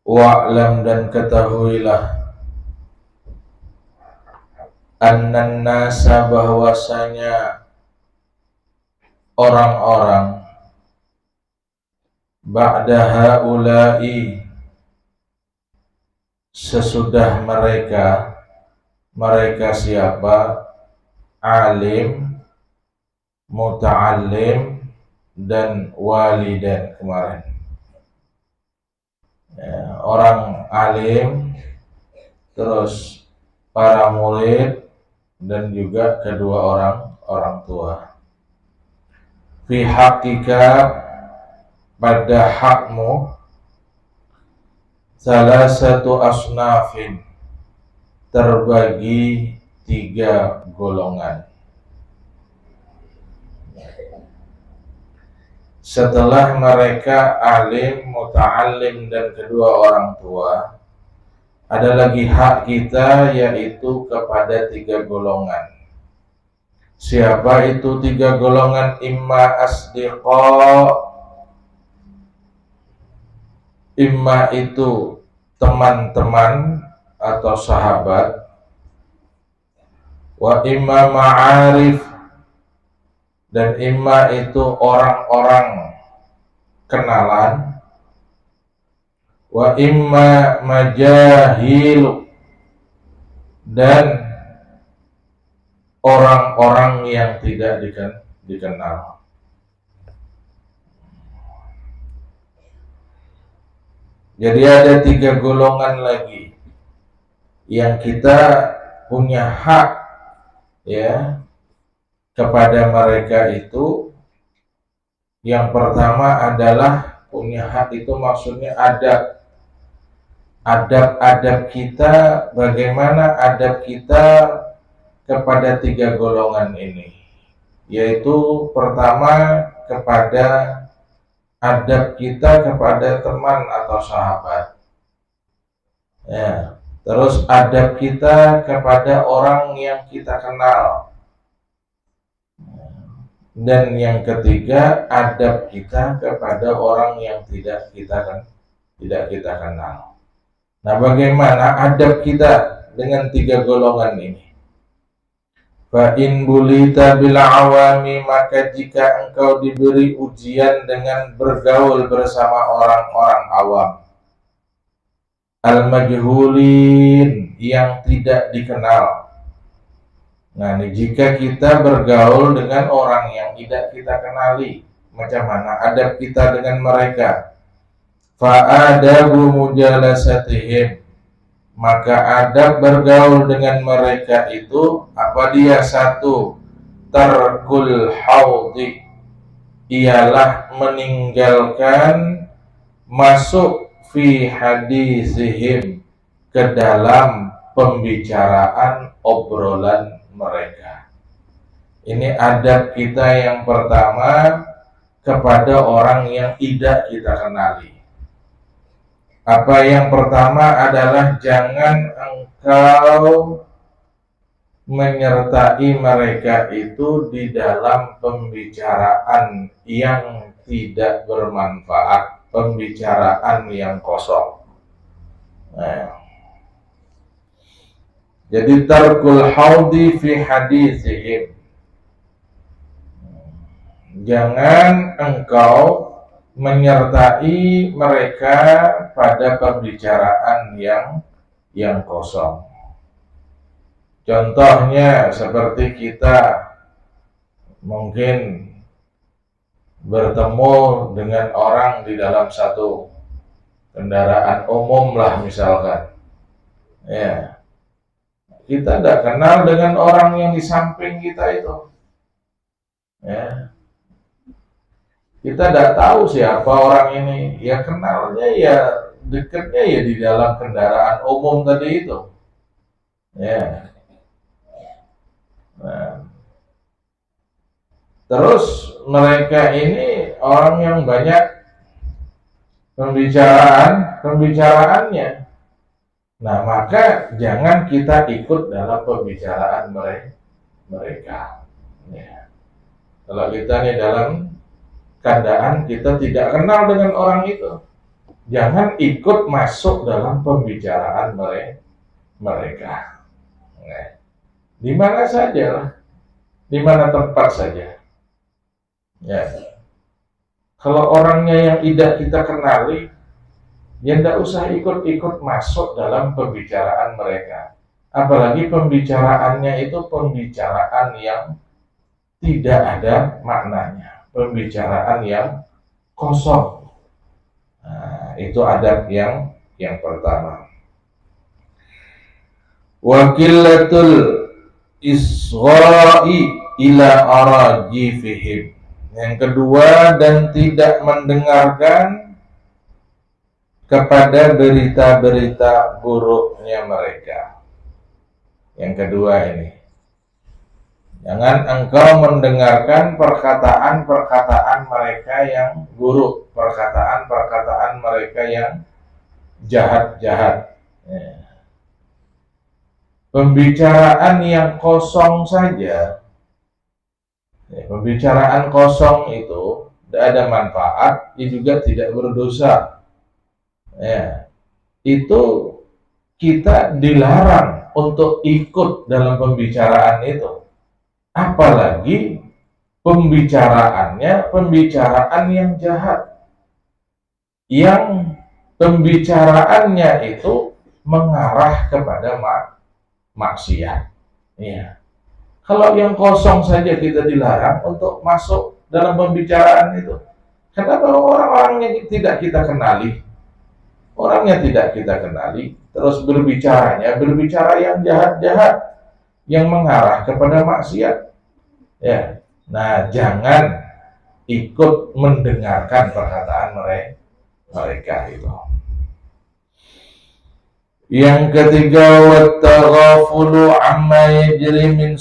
Wa'lam dan ketahuilah annan nasa bahwasanya orang-orang ba'da haula'i sesudah mereka siapa? Alim, muta'allim, dan walidan kemarin. Ya, orang alim, terus para murid, dan juga kedua orang tua. Fi hakika pada hakmu salah satu asnafin terbagi 3 golongan. Setelah mereka alim, muta'allim, dan kedua orang tua, ada lagi hak kita, yaitu kepada 3 golongan. Siapa itu 3 golongan? Imma asdiqa, imma itu teman-teman atau sahabat, wa imma ma'arif, dan imma itu orang-orang kenalan, wa imma majahilu, dan orang-orang yang tidak dikenal. Jadi ada 3 golongan lagi yang kita punya hak ya kepada mereka itu. Yang pertama adalah punya hak itu maksudnya adab kita. Bagaimana adab kita kepada 3 golongan ini? Yaitu pertama kepada adab kita kepada teman atau sahabat. Ya, terus adab kita kepada orang yang kita kenal. Dan yang ketiga, adab kita kepada orang yang tidak kita kenal. Nah, bagaimana adab kita dengan 3 golongan ini? Fa in bulita bil awami, maka jika engkau diberi ujian dengan bergaul bersama orang-orang awam, al majhulin, yang tidak dikenal. Nah, jika kita bergaul dengan orang yang tidak kita kenali, macam mana adab kita dengan mereka? Fa adabu mujalasatihim, maka adab bergaul dengan mereka itu apa dia? 1, tarkul haudi, ialah meninggalkan masuk fi hadisihim, ke dalam pembicaraan obrolan mereka. Ini adab kita yang pertama kepada orang yang tidak kita kenali. Apa yang pertama adalah jangan engkau menyertai mereka itu di dalam pembicaraan yang tidak bermanfaat, pembicaraan yang kosong. Nah, jadi tarkul haudi fi hadisihim, jangan engkau menyertai mereka pada pembicaraan yang kosong. Contohnya seperti kita mungkin bertemu dengan orang di dalam satu kendaraan umum lah misalkan. Ya, kita tidak kenal dengan orang yang di samping kita itu. Ya, kita tidak tahu siapa orang ini. Ya kenalnya ya dekatnya ya di dalam kendaraan umum tadi itu. Ya. Nah, terus mereka ini orang yang banyak pembicaraannya. Nah, maka jangan kita ikut dalam pembicaraan mereka. Ya. Kalau kita nih dalam keadaan kita tidak kenal dengan orang itu, Jangan ikut masuk dalam pembicaraan mereka. Nah, di mana saja lah, di mana tempat saja. Ya. Kalau orangnya yang tidak kita kenali, ya tidak usah ikut-ikut masuk dalam pembicaraan mereka. Apalagi pembicaraannya itu pembicaraan yang tidak ada maknanya, pembicaraan yang kosong. Nah, itu adab yang pertama. Wakilatul isgha'i ila arajifihim. Yang kedua, dan tidak mendengarkan kepada berita-berita buruknya mereka. Yang kedua ini, jangan engkau mendengarkan perkataan-perkataan mereka yang buruk, perkataan-perkataan mereka yang jahat-jahat. Pembicaraan yang kosong saja, pembicaraan kosong itu tidak ada manfaat, dia juga tidak berdosa. Itu kita dilarang untuk ikut dalam pembicaraan itu. Apalagi pembicaraan yang jahat, yang pembicaraannya itu mengarah kepada maksiat. Ya. Kalau yang kosong saja kita dilarang untuk masuk dalam pembicaraan itu. Kenapa orang-orang yang tidak kita kenali, orangnya tidak kita kenali, terus berbicara yang jahat-jahat, yang mengarah kepada maksiat. Ya. Nah, jangan ikut mendengarkan perkataan mereka itu. Yang ketiga, wattaghafulu amma yajri min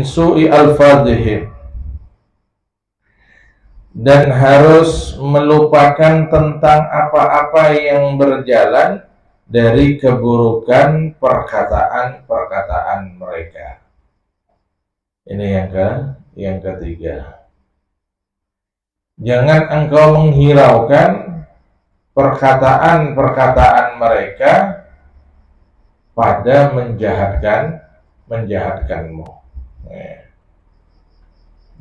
su'i alfadhihim, dan harus melupakan tentang apa-apa yang berjalan dari keburukan perkataan-perkataan mereka. Ini yang ketiga. Jangan engkau menghiraukan perkataan-perkataan mereka pada menjahatkanmu.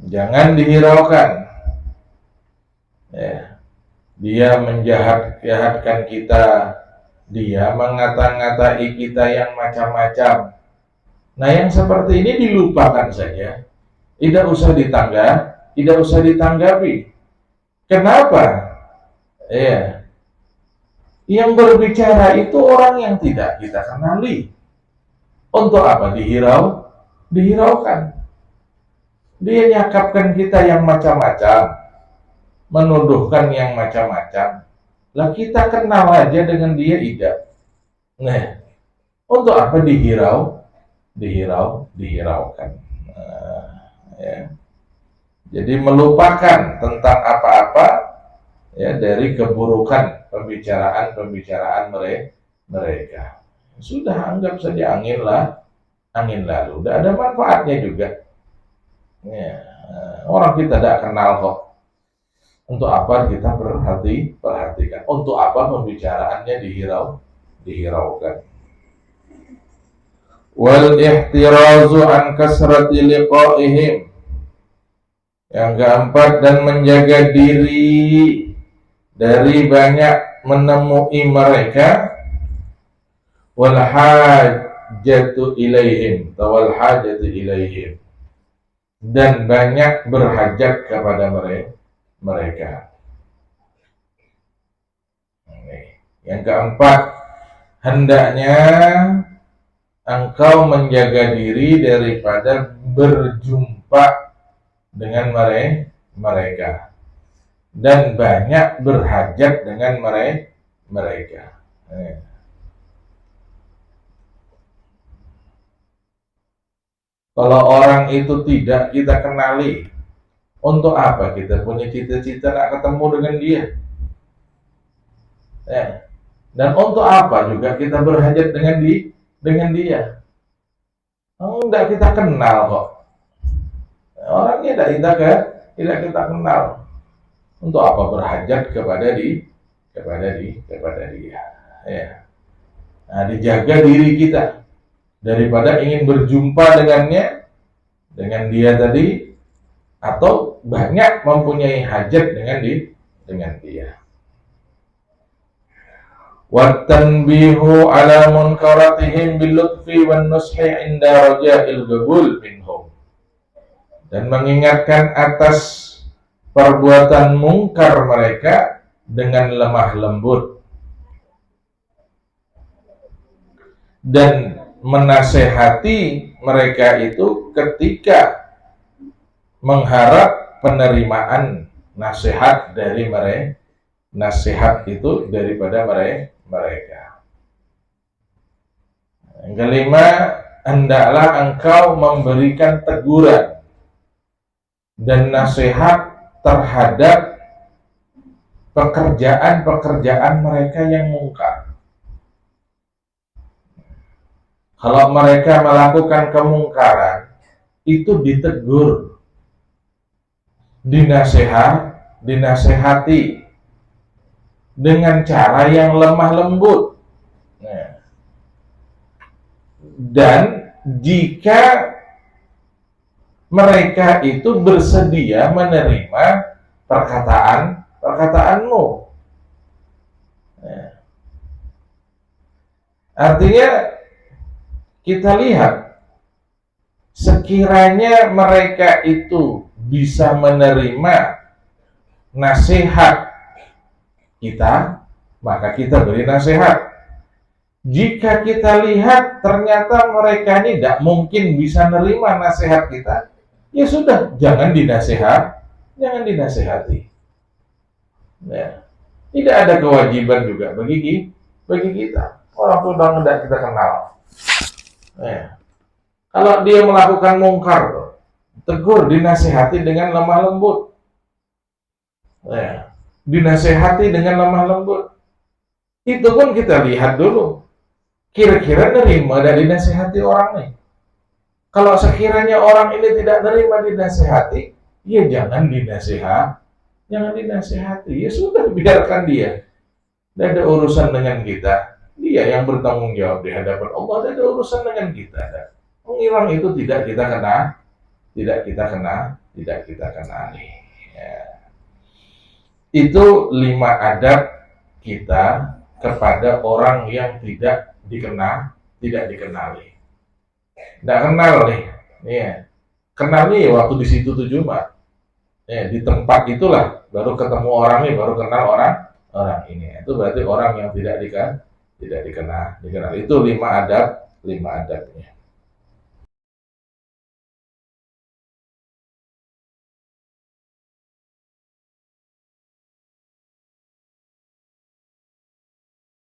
Jangan dihiraukan. Dia menjahatkan kita, dia mengata-ngatai kita yang macam-macam. Nah, yang seperti ini dilupakan saja, tidak usah ditanggapi. Kenapa? Yang berbicara itu orang yang tidak kita kenali. Untuk apa dihiraukan? Dia nyakapkan kita yang macam-macam, menuduhkan yang macam-macam. Lah kita kenal aja dengan dia tidak. Nah, untuk apa dihiraukan? Jadi melupakan tentang apa-apa dari keburukan pembicaraan mereka. Sudah, anggap saja angin lalu. Tidak ada manfaatnya juga. Orang kita tidak kenal kok. Untuk apa kita perhatikan? Untuk apa pembicaraannya dihiraukan? Wal ihtirazu an kasrati liqa'ihim. Yang keempat, dan menjaga diri dari banyak menemui mereka. Wal hajatu ilaihim, dan banyak berhajat kepada mereka. Yang keempat, hendaknya engkau menjaga diri daripada berjumpa dengan mereka dan banyak berhajat dengan mereka. Kalau orang itu tidak kita kenali, untuk apa kita punya cita-cita nak ketemu dengan dia? Dan untuk apa juga kita berhajat dengan dia? Enggak kita kenal kok. Orangnya tidak tidak kita kenal. Untuk apa berhajat kepada dia? Ya. Nah, dijaga diri kita daripada ingin berjumpa dengan dia tadi, atau banyak mempunyai hajat dengan dia. Wattanbihu ala munkaratihim bilutfi wan nushi inda raja'il qabul minhum. Dan mengingatkan atas perbuatan mungkar mereka dengan lemah lembut dan menasehati mereka itu ketika mengharap penerimaan nasihat dari mereka, nasihat itu daripada mereka. Yang kelima, hendaklah engkau memberikan teguran dan nasihat terhadap pekerjaan-pekerjaan mereka yang mungkar. Kalau mereka melakukan kemungkaran, itu ditegur, dinasehati dengan cara yang lemah lembut. Dan jika mereka itu bersedia menerima perkataanmu, artinya kita lihat, sekiranya mereka itu bisa menerima nasihat kita, maka kita beri nasihat. Jika kita lihat ternyata mereka ini tidak mungkin bisa menerima nasihat kita, ya sudah, jangan dinasehati. Ya. Tidak ada kewajiban juga bagi kita. Orang itu sudah tidak kita kenal. Ya. Kalau dia melakukan mungkar, tegur, dinasehati dengan lemah lembut. Ya. Dinasehati dengan lemah lembut. Itu pun kita lihat dulu, kira-kira nerima dari nasihati orang ini. Kalau sekiranya orang ini tidak nerima dinasehati, ya jangan dinasehati. Ya sudah, biarkan dia. Tidak ada urusan dengan kita. Dia yang bertanggung jawab di hadapan Allah. Tidak ada urusan dengan kita. Menghilang itu tidak kita kenali. Ya. Itu 5 adab kita kepada orang yang tidak dikenali. Tidak kenal nih. Ya. Kenal nih waktu di situ tuh Jumat. Ya, di tempat itulah baru ketemu orang ini, baru kenal orang ini. Itu berarti orang yang tidak dikenal. Itu 5 adabnya.